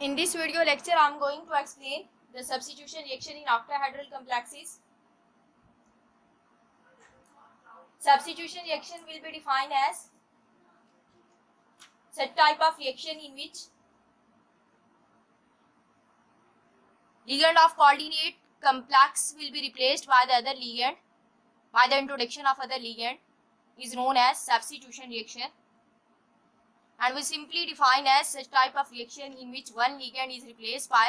In this video lecture, I am going to explain the substitution reaction in octahedral complexes. Substitution reaction will be defined as such type of reaction in which ligand of coordinate complex will be replaced by the other ligand by the introduction of other ligand is known as substitution reaction, and we simply define as such type of reaction in which one ligand is replaced by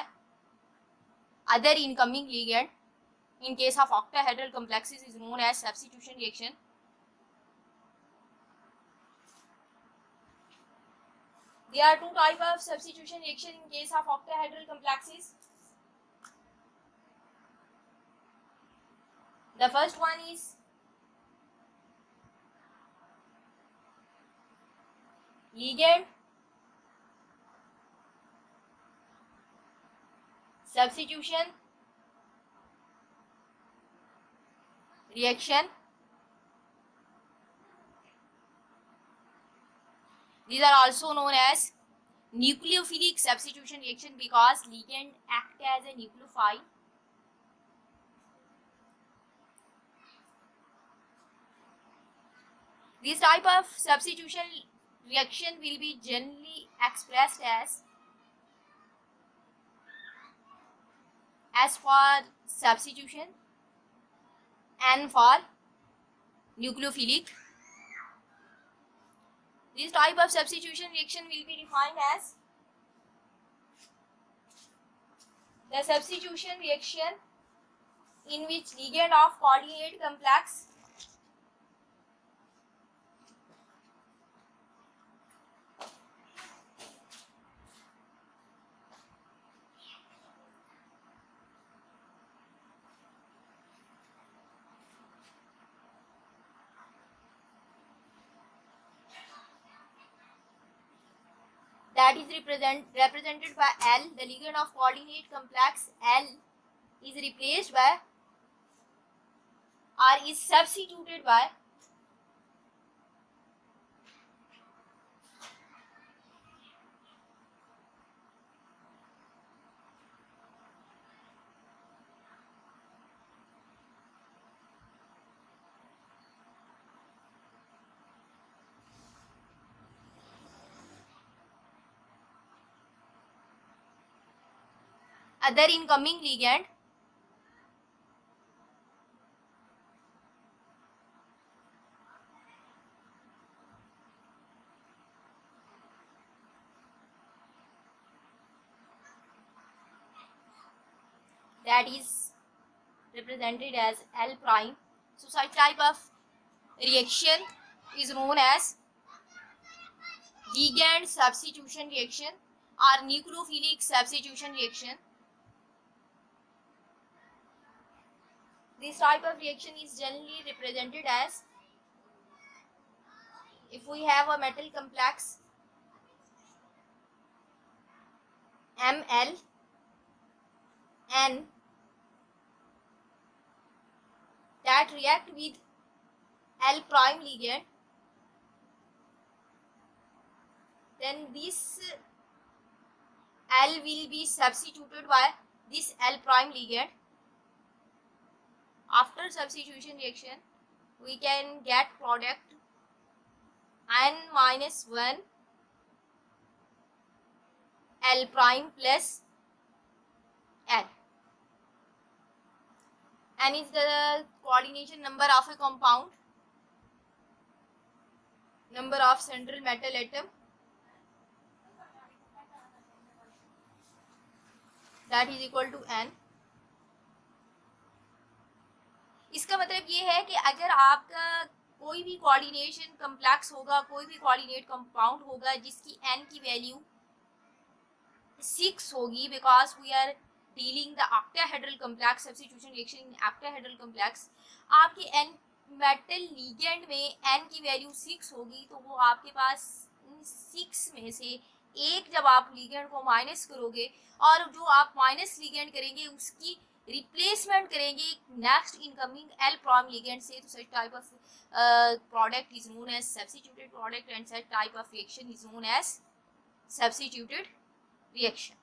other incoming ligand. In case of octahedral complexes is known as substitution reaction. There are two types of substitution reaction in case of octahedral complexes. The first one is ligand substitution reaction. These are also known as nucleophilic substitution reaction because ligand act as a nucleophile. This type of substitution reaction will be generally expressed as for substitution and for nucleophilic. This type of substitution reaction will be defined as the substitution reaction in which ligand of coordinate complex that is represented by L, the ligand of coordinate complex L is replaced by or is substituted by other incoming ligand that is represented as L prime. So such type of reaction is known as ligand substitution reaction or nucleophilic substitution reaction. This type of reaction is generally represented as, if we have a metal complex Ml N that react with L prime ligand, then this L will be substituted by this L prime ligand. After substitution reaction, we can get product N-1 L prime plus L. N is the coordination number of a compound, number of central metal atom, that is equal to N. इसका मतलब ये है कि अगर आपका कोई भी coordination complex होगा, कोई भी कोऑर्डिनेट कंपाउंड होगा जिसकी n की वैल्यू 6 होगी, because we are dealing the octahedral complex substitution reaction in octahedral complex, आपके n मेटल लिगेंड में n की वैल्यू 6 होगी, तो वो आपके पास 6 में से एक जब आप लिगेंड को माइनस करोगे और जो आप माइनस लिगेंड करेंगे उसकी रिप्लेसमेंट करेंगे next incoming L prime ligand से, तो such type of product is known as substituted product and such type of reaction is known as substituted reaction.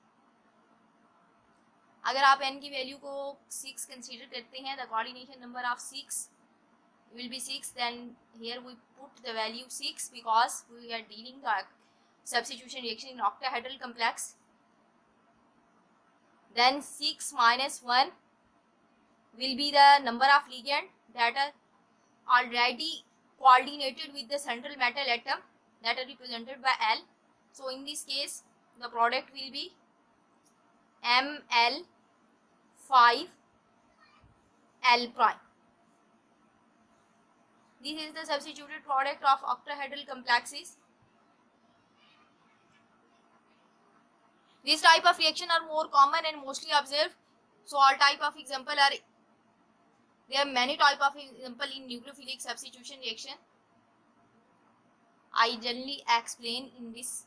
अगर आप n की वैल्यू को 6 कंसीडर करते हैं, the coordination number of 6 will be 6, then here we put the value 6 because we are dealing the substitution reaction in octahedral complex. Then 6 minus 1 will be the number of ligand that are already coordinated with the central metal atom that are represented by L. So in this case the product will be Ml5 L prime. This is the substituted product of octahedral complexes. This type of reaction are more common and mostly observed. So all type of example are, there are many type of example in nucleophilic substitution reaction. I generally explain in this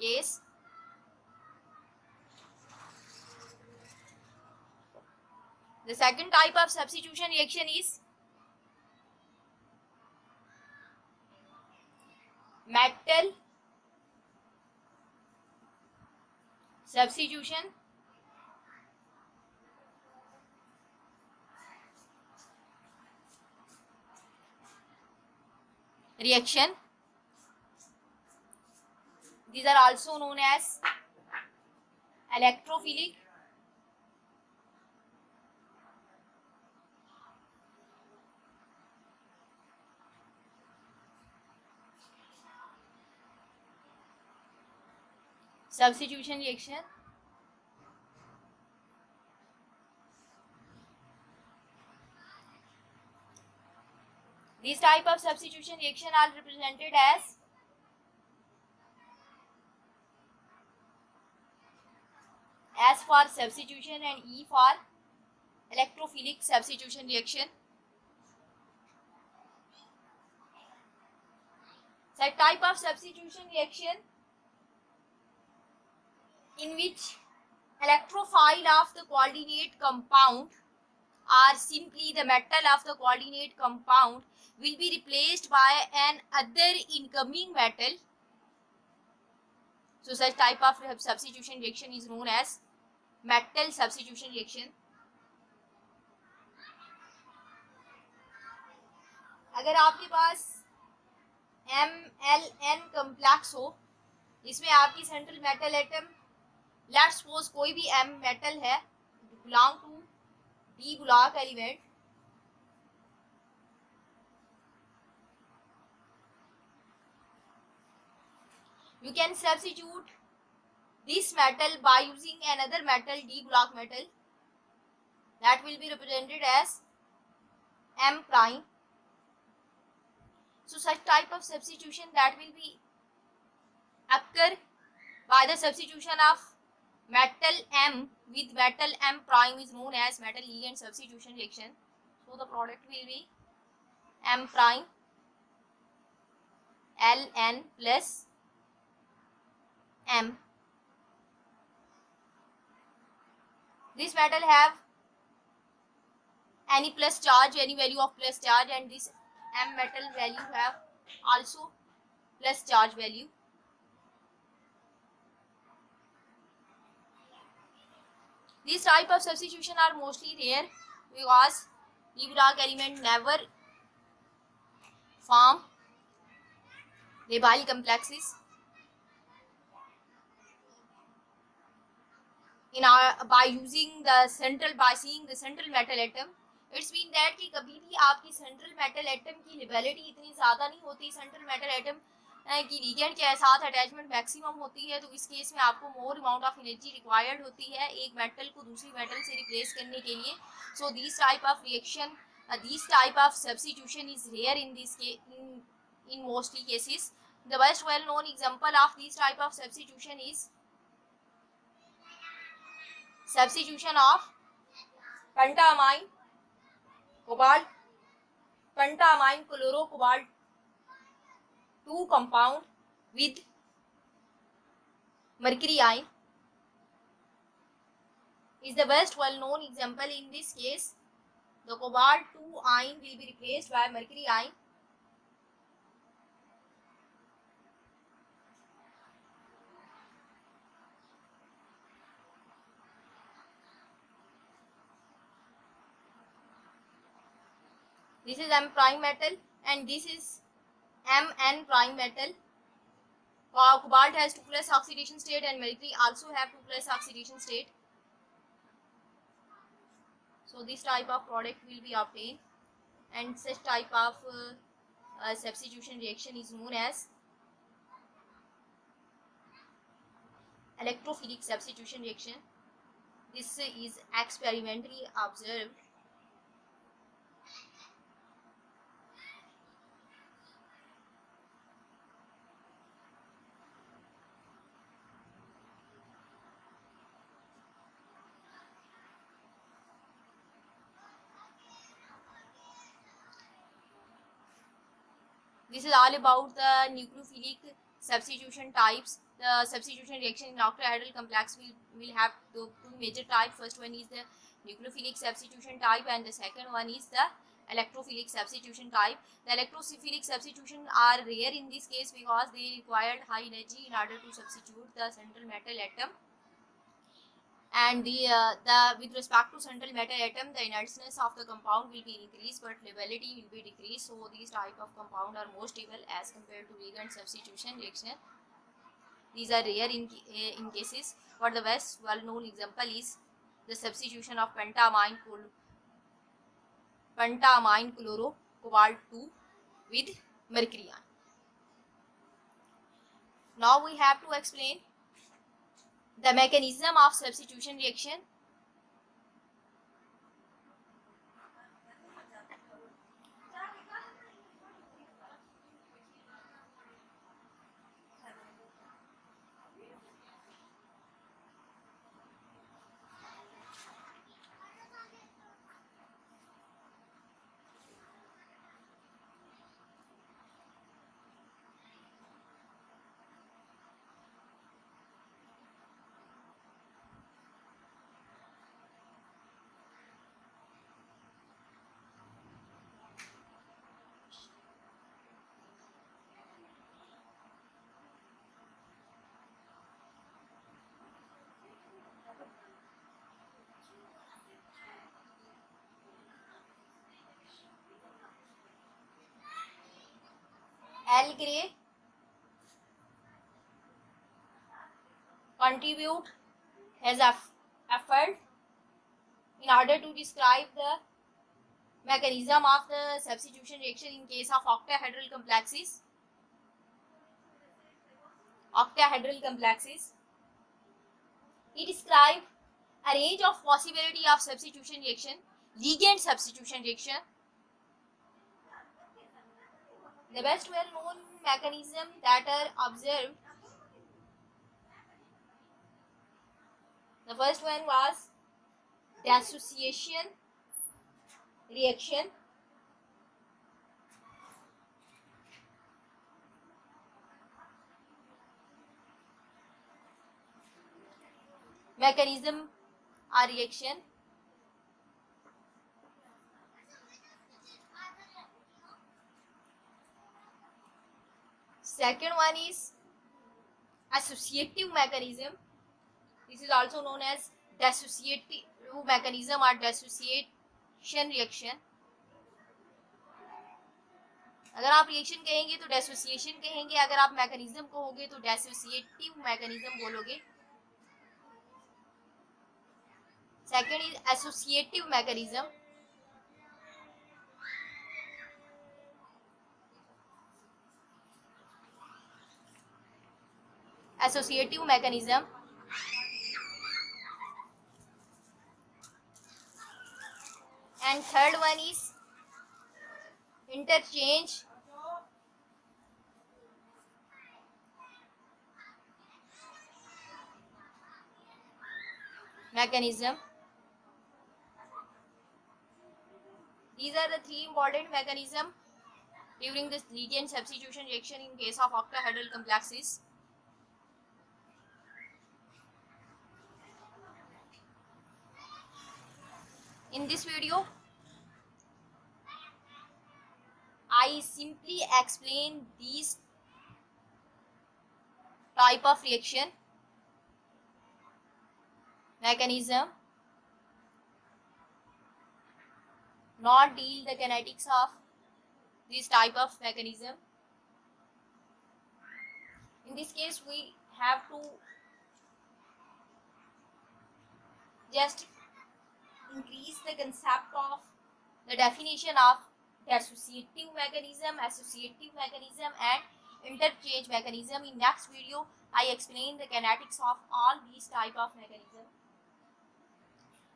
case. The second type of substitution reaction is metal substitution reaction. These are also known as electrophilic substitution reaction. These type of substitution reaction are represented as S for substitution and E for electrophilic substitution reaction. Such type of substitution reaction in which electrophile of the coordinate compound or simply the metal of the coordinate compound will be replaced by an other incoming metal. So such type of substitution reaction is known as metal substitution reaction. अगर आपके पास MLN complex हो, इसमें आपकी central metal atom, let's suppose कोई भी M metal है, belong to D block element, you can substitute this metal by using another metal, D block metal, that will be represented as M prime. So such type of substitution that will be occur by the substitution of metal M with metal M prime is known as metal ligand substitution reaction. So the product will be M prime Ln plus M. This metal have any plus charge, any value of plus charge, and this M metal value have also plus charge value. These type of substitution are mostly rare because D block element never form labile complexes. In our by seeing the central metal atom, it's mean that कि कभी भी आपकी central metal atom की लिबेलिटी इतनी ज़्यादा नहीं होती, central metal atom की लिगेंड के साथ अटैचमेंट मैक्सिमम होती है, तो इस केस में आपको more amount of energy required होती है एक मेटल को दूसरी मेटल से रिप्लेस करने के लिए. So this type of reaction, this type of substitution is rare in this in mostly cases. The best well known example of this type of substitution is substitution of pentamine cobalt pentamine chlorocobalt 2 compound with mercury ion is the best well known example. In this case the cobalt 2 ion will be replaced by mercury ion. This is M prime metal and this is Mn prime metal. Cobalt has 2 plus oxidation state and mercury also have 2 plus oxidation state. So this type of product will be obtained, and such type of substitution reaction is known as electrophilic substitution reaction. This is experimentally observed. This is all about the nucleophilic substitution types. The substitution reaction in octahedral complex will have two major types. First one is the nucleophilic substitution type and the second one is the electrophilic substitution type. The electrophilic substitution are rare in this case because they required high energy in order to substitute the central metal atom. And with respect to central metal atom, the inertness of the compound will be increased but stability will be decreased. So these type of compound are more stable as compared to ligand substitution reaction. These are rare in cases, but the best well-known example is the substitution of pentamine chloro cobalt 2 with mercury ion. Now we have to explain the mechanism of substitution reaction. L. Gray contribute his effort in order to describe the mechanism of the substitution reaction in case of octahedral complexes. He described a range of possibility of substitution reaction, ligand substitution reaction. The best well-known mechanism that are observed, the first one was dissociation reaction. Mechanism or reaction. Second one is associative mechanism. This is also known as dissociative mechanism or dissociation reaction. अगर आप reaction कहेंगे तो डेसोसिएशन कहेंगे, अगर आप mechanism कहोगे तो डेसोसिएटिव mechanism बोलोगे. Second is associative mechanism. Associative mechanism. And third one is interchange mechanism. These are the three important mechanisms during this ligand substitution reaction in case of octahedral complexes. In this video, I simply explain these type of reaction, mechanism, not deal the kinetics of this type of mechanism. In this case, we have to just increase the concept of the definition of associative mechanism, and interchange mechanism. In next video, I explain the kinetics of all these type of mechanism.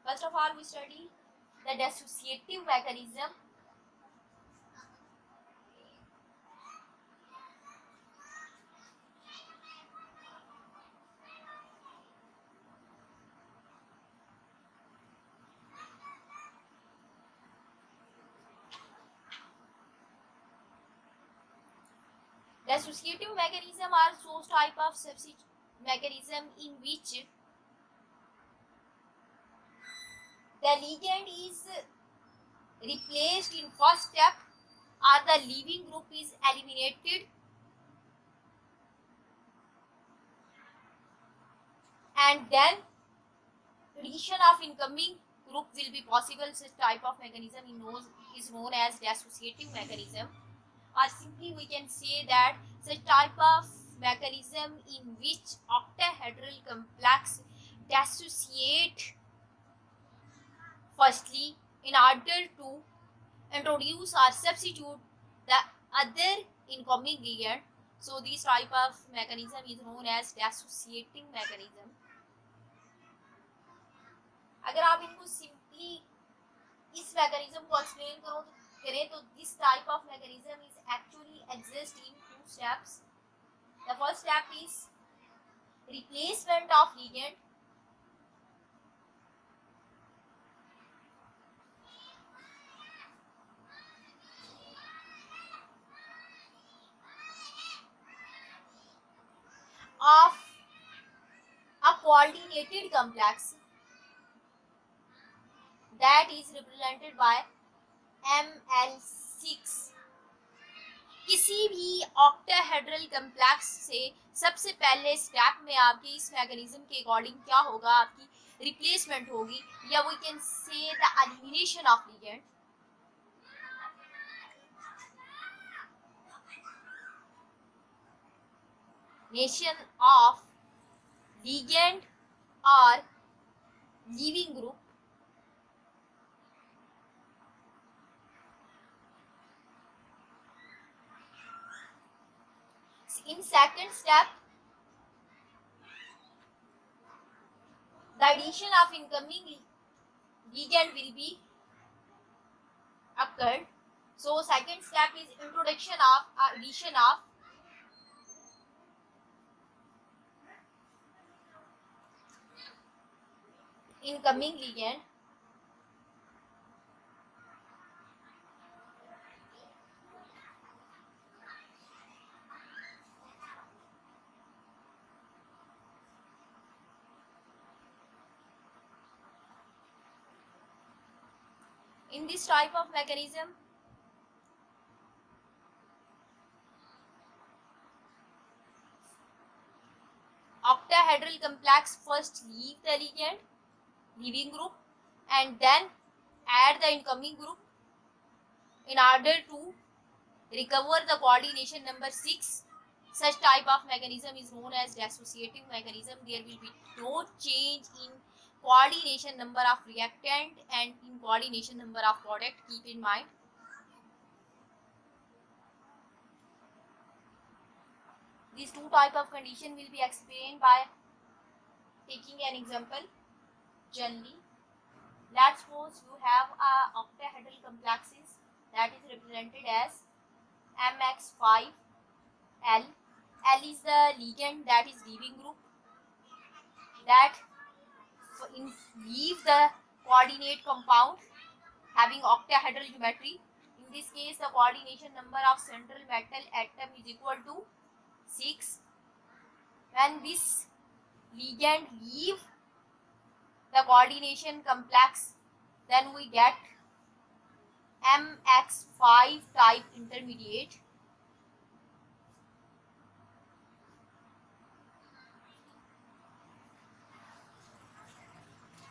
First of all, we study the dissociative mechanism. Dissociative mechanism are those type of substitute mechanism in which the ligand is replaced in first step or the leaving group is eliminated and then addition of incoming group will be possible. Such type of mechanism is known as dissociative mechanism, or simply we can say that such type of mechanism in which octahedral complex dissociate firstly in order to introduce or substitute the other incoming ligand. So this type of mechanism is known as dissociating mechanism. अगर आप इनको simply इस mechanism को explain करें तो this type of mechanism is actually exist in two steps. The first step is replacement of ligand. of a coordinated complex that is represented by ML6. किसी भी octahedral complex से सबसे पहले step में आपकी इस मैकेनिज्म के अकॉर्डिंग क्या होगा, आपकी रिप्लेसमेंट होगी या we can say the elimination of ligand. Nation of ligand और leaving group. In second step, the addition of incoming ligand will be occurred. So second step is introduction of addition of incoming ligand. In this type of mechanism, octahedral complex first leave the ligand, leaving group, and then add the incoming group in order to recover the coordination number 6. Such type of mechanism is known as dissociative mechanism. There will be no change in coordination number of reactant and in coordination number of product. Keep in mind. These two type of condition will be explained by taking an example. Generally, let's suppose you have a octahedral complexes that is represented as MX5L. L is the ligand that is leaving group that leave the coordinate compound having octahedral geometry. In this case, the coordination number of central metal atom is equal to 6. When this ligand leave the coordination complex, then we get MX5 type intermediate.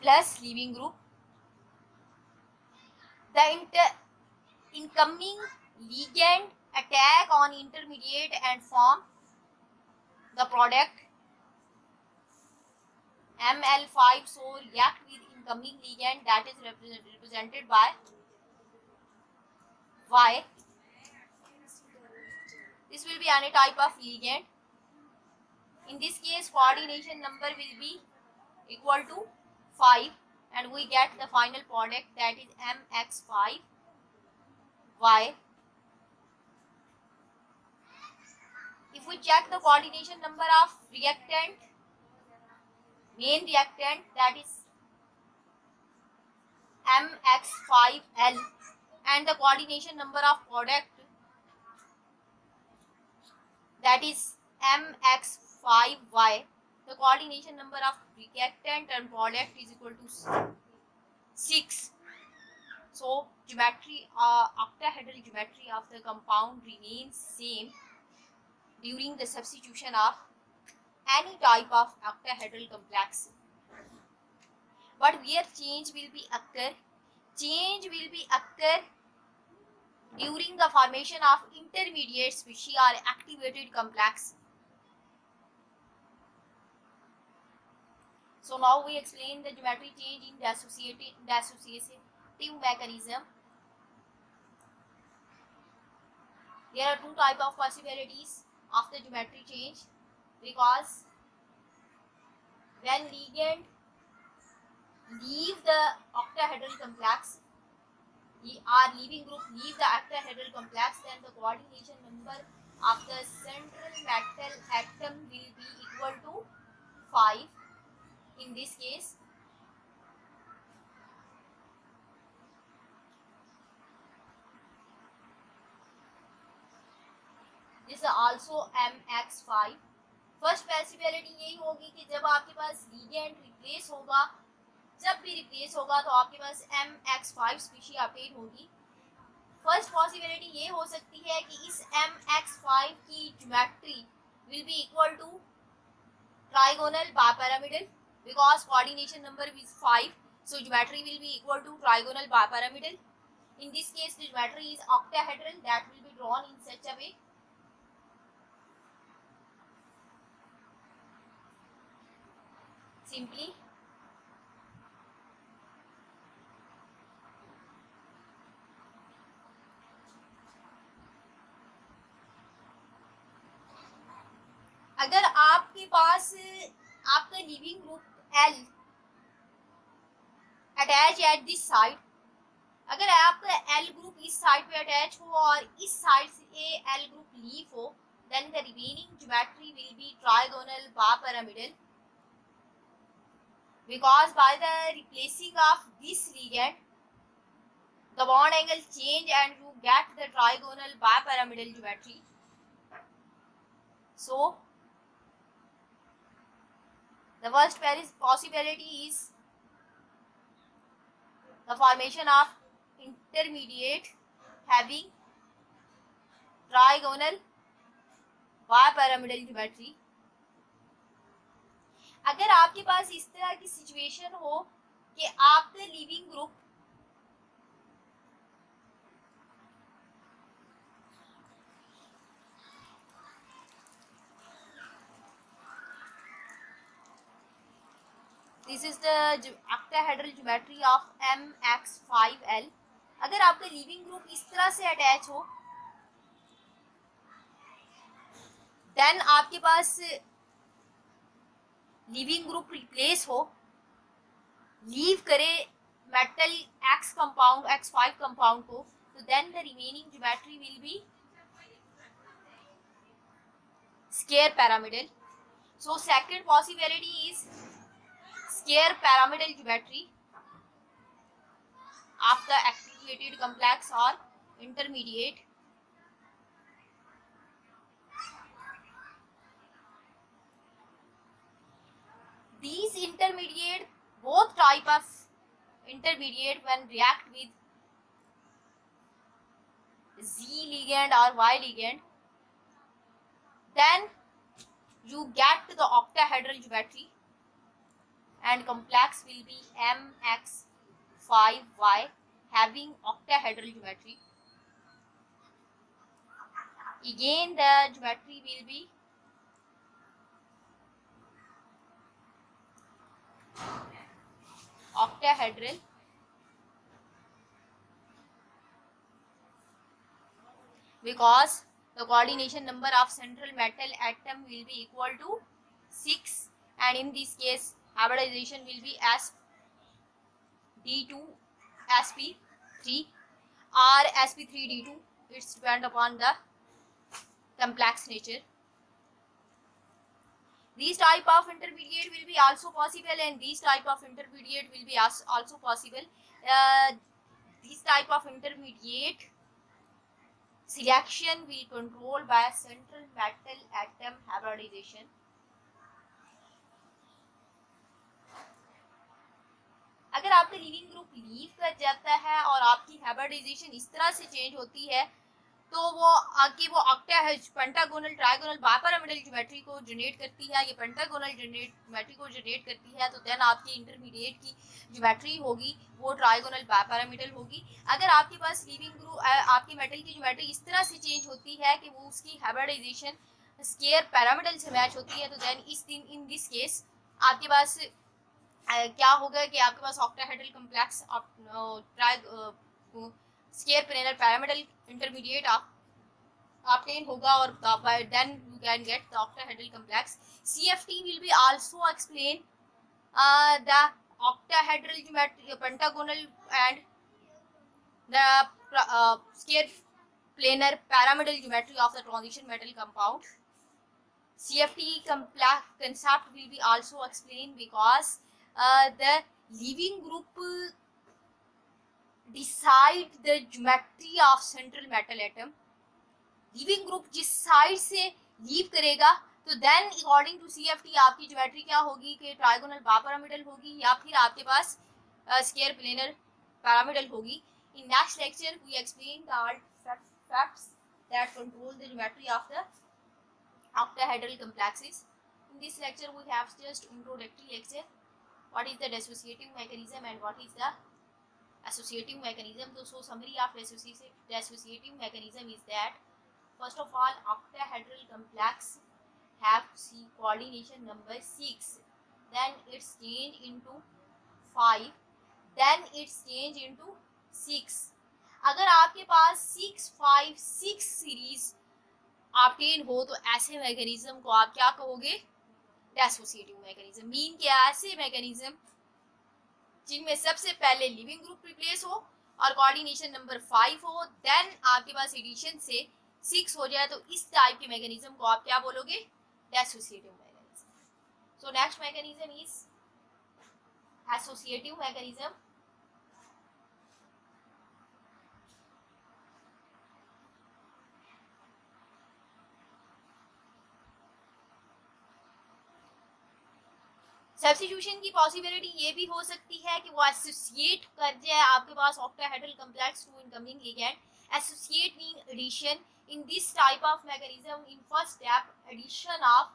Plus leaving group. The incoming ligand attack on intermediate and form the product ML5, so react with incoming ligand that is represented by Y. This will be any type of ligand. In this case, coordination number will be equal to 5 and we get the final product that is MX5Y. If we check the coordination number of reactant, main reactant, that is MX5L, and the coordination number of product, that is MX5Y, the coordination number of reactant and product is equal to 6. So geometry, octahedral geometry of the compound remains same during the substitution of any type of octahedral complex. But where change will be occur? Change will be occur during the formation of intermediate species or activated complex. So now we explain the geometry change in the associative mechanism. There are two types of possibilities of the geometry change, because when ligand leave the octahedral complex or leaving group leave the octahedral complex, then the coordination number of the central metal atom will be equal to 5. In this case, this is also MX5. First possibility यही होगी कि जब आपके पास ligand replace होगा, जब भी replace होगा तो आपके पास MX5 स्पीशीज अपडेट होगी. फर्स्ट पॉसिबिलिटी ये हो सकती है कि इस MX5 की geometry will be equal to trigonal bipyramidal, because coordination number is 5, so geometry will be equal to trigonal bipyramidal. In this case, the geometry is octahedral, that will be drawn in such a way. Simply अगर आपके पास आपका leaving group L attach at this side, अगर आपका L group इस side पे attach हो और इस साइड से L ग्रुप लीव हो, then the remaining geometry will be trigonal bipyramidal, because by the replacing of this ligand the bond angle change and you get the trigonal bipyramidal geometry. So the first possibility is the formation of intermediate having trigonal bipyramidal geometry. अगर आपके पास इस तरह की situation हो कि आपका leaving group this is the octahedral geometry of MX5L, अगर आपका लिविंग ग्रुप इस तरह से अटैच हो, देन आपके पास लिविंग ग्रुप रिप्लेस हो, लीव करे metal X compound X5 compound को, तो then the remaining geometry will be square pyramidal. So second possibility is square pyramidal geometry of the activated complex or intermediate. These intermediate, both type of intermediate when react with Z ligand or Y ligand, then you get the octahedral geometry and complex will be MX5Y having octahedral geometry. Again the geometry will be octahedral, because the coordination number of central metal atom will be equal to 6, and in this case hybridization will be sp2 sp3 or sp3d2. It's depend upon the complex nature. These type of intermediate will be also possible, and these type of intermediate will be also possible. This type of intermediate selection will control by central metal atom hybridization. अगर आपका leaving group leave कर जाता है और आपकी hybridisation इस तरह से चेंज होती है तो वो आगे वो पेंटागोनल ट्राइगोनल बाइपिरामिडल ज्योमेट्री को जनरेट करती है, ये पेंटागोनल ज्योमेट्री को जनरेट करती है, तो देन आपकी इंटरमीडिएट की ज्योमेट्री होगी वो ट्राइगोनल बाइपिरामिडल होगी. अगर आपके पास लीविंग ग्रुप आपकी मेटल की ज्योमेट्री इस तरह से चेंज होती है कि वो उसकी हाइब्रिडाइजेशन स्क्वायर पिरामिडल से मैच होती है, तो देन इन दिस केस आपके पास क्या होगा कि आपके पास octahedral complex square planar pyramidal intermediate obtain होगा, और then you can get the octahedral complex. CFT will be also explain the octahedral geometry, pentagonal and the square planar pyramidal geometry of the transition metal compound. CFT concept will be also explained because the leaving group decide the geometry of central metal atom. Leaving group जिस side से leave करेगा तो then according to CFT आपकी geometry क्या होगी कि trigonal bipyramidal होगी या फिर आपके पास स्क्वायर प्लेनर पिरामिडल होगी. In next lecture we explain the all facts that control the geometry of the octahedral complexes. In this lecture we have just introductory lecture, what is the dissociative mechanism and what is the associative mechanism. So summary of dissociative mechanism is that first of all octahedral complex have coordination number 6, then it's changed into 5, then it's changed into 6. अगर आपके पास 6 5 6 series obtain हो तो ऐसे mechanism को आप क्या कहोगे, dissociative mechanism. Mean के ऐसे मैकेनिज्म जिनमें सबसे पहले लिविंग ग्रुप रिप्लेस हो और कोऑर्डिनेशन नंबर 5 हो, देन आपके पास एडिशन से 6 हो जाए, तो इस टाइप के मैकेनिज्म को आप क्या बोलोगे, dissociative mechanism. So next mechanism is associative mechanism. Substitution की पॉसिबिलिटी ये भी हो सकती है कि वो एसोसिएट कर जाए आपके पास octahedral complex to incoming ligand. Associate mean addition. In this type of mechanism, in first step, addition of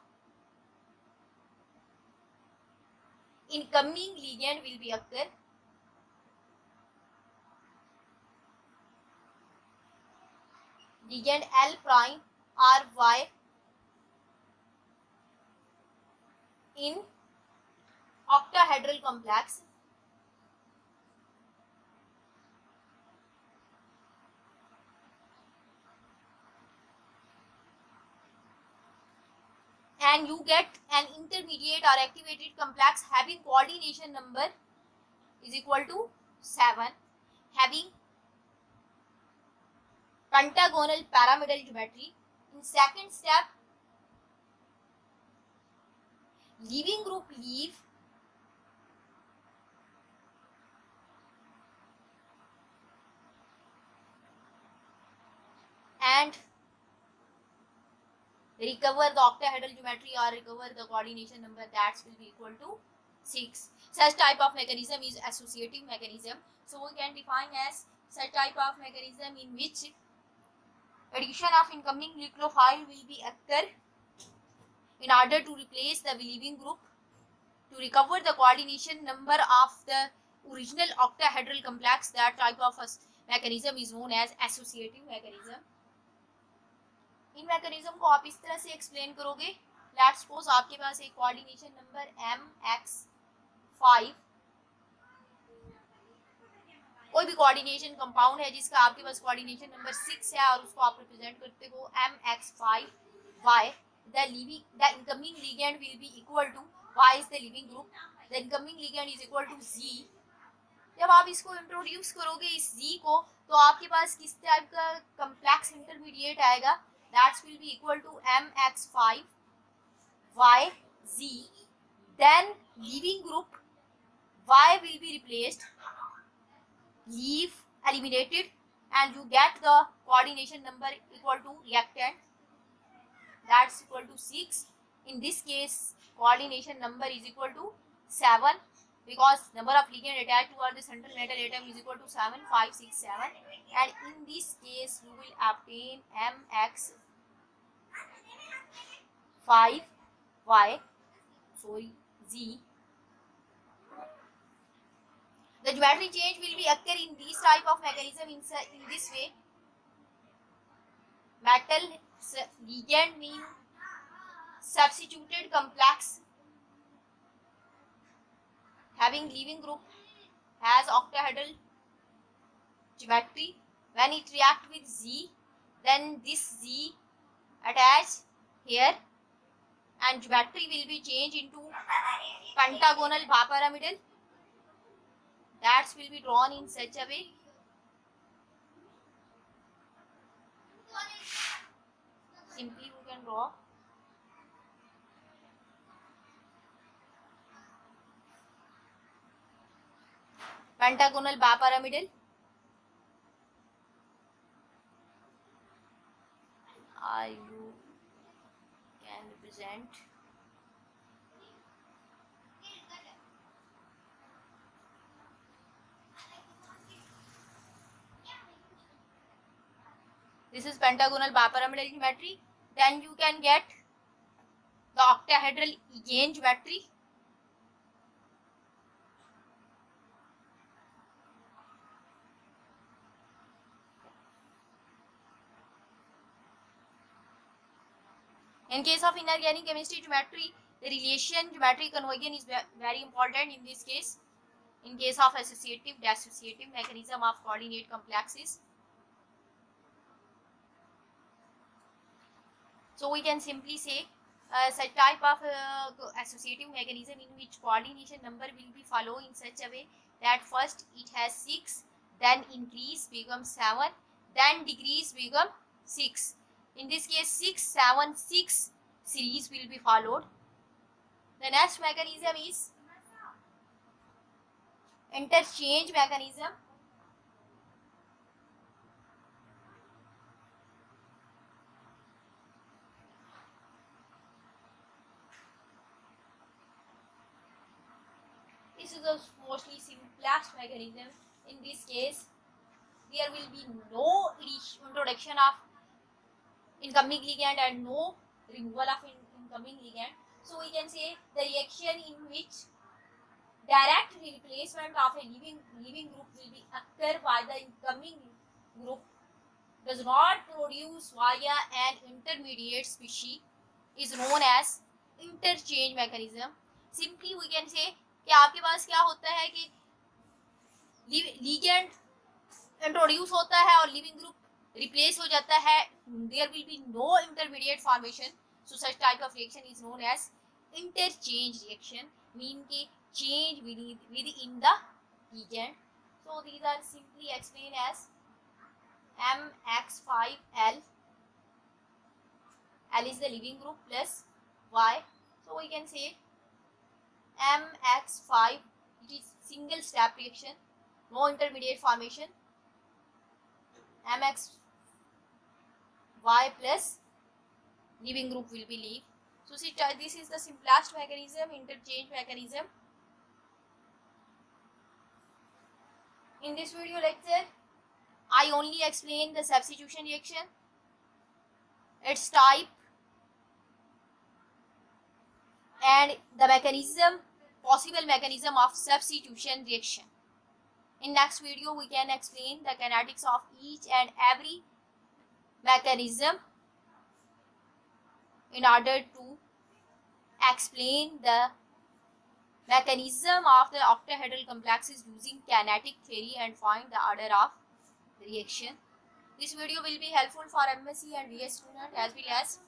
incoming ligand will be occur. Ligand L prime or Y in octahedral complex. And you get an intermediate or activated complex having coordination number is equal to 7, having pentagonal pyramidal geometry. In second step, leaving group leave and recover the octahedral geometry or recover the coordination number, that will be equal to 6. Such type of mechanism is associative mechanism. So we can define as such type of mechanism in which addition of incoming nucleophile will be occur in order to replace the leaving group to recover the coordination number of the original octahedral complex, that type of mechanism is known as associative mechanism. In mechanism को आप इस तरह से explain करोगे, let's suppose आपके पास एक coordination number MX5, कोई भी कोऑर्डिनेशन कंपाउंड है जिसका आपके पास कोऑर्डिनेशन नंबर 6 है और उसको आप रिप्रेजेंट करते हो MX5Y, the incoming ligand will be equal to Y is the leaving group, the incoming ligand is equal to Z. जब आप इसको इंट्रोड्यूस करोगे इस Z को, तो आपके पास किस टाइप का कम्प्लेक्स इंटरमीडिएट आएगा, that's will be equal to MX5YZ, then leaving group Y will be replaced, leave eliminated, and you get the coordination number equal to reactant, that's equal to 6. In this case coordination number is equal to 7 because number of ligand attached toward the central metal atom is equal to 7, 5, 6, 7, and in this case you will obtain MX5Y, sorry, Z. The geometry change will be occur in this type of mechanism in this way. Metal ligand mean substituted complex having leaving group has octahedral geometry. When it react with Z, then this Z attach here and geometry will be changed into pentagonal bipyramidal. That will be drawn in such a way. Simply you can draw. Pentagonal bipyramidal. You can represent this is pentagonal bipyramidal geometry. Then you can get the octahedral again geometry. In case of inorganic chemistry geometry, the relation geometry conversion is very important in this case. In case of associative, dissociative mechanism of coordinate complexes. So we can simply say such type of associative mechanism in which coordination number will be followed in such a way that first it has 6, then increase become 7, then decrease become 6. In this case 6, 7, 6 series will be followed. The next mechanism is interchange mechanism. This is the mostly simplest mechanism. In this case, there will be no introduction of incoming ligand and no removal of incoming ligand. So we can say the reaction in which direct replacement of a living group will be occur by the incoming group does not produce via an intermediate species is known as interchange mechanism. Simply we can say कि आपके पास क्या होता है कि ligand introduce होता है और living group replace हो जाता है, there will be no intermediate formation. So such type of reaction is known as interchange reaction, mean के change within the ligand. So these are simply explained as MX5L. L is the living group plus Y. So we can say MX5, it is single step reaction, no intermediate formation. MXY plus living group will be leave. So see, this is the simplest mechanism, interchange mechanism. In this video lecture, I only explain the substitution reaction, its type, and the mechanism, possible mechanism of substitution reaction. In next video, we can explain the kinetics of each and every mechanism in order to explain the mechanism of the octahedral complexes using kinetic theory and find the order of reaction. This video will be helpful for MSc and BS student as well as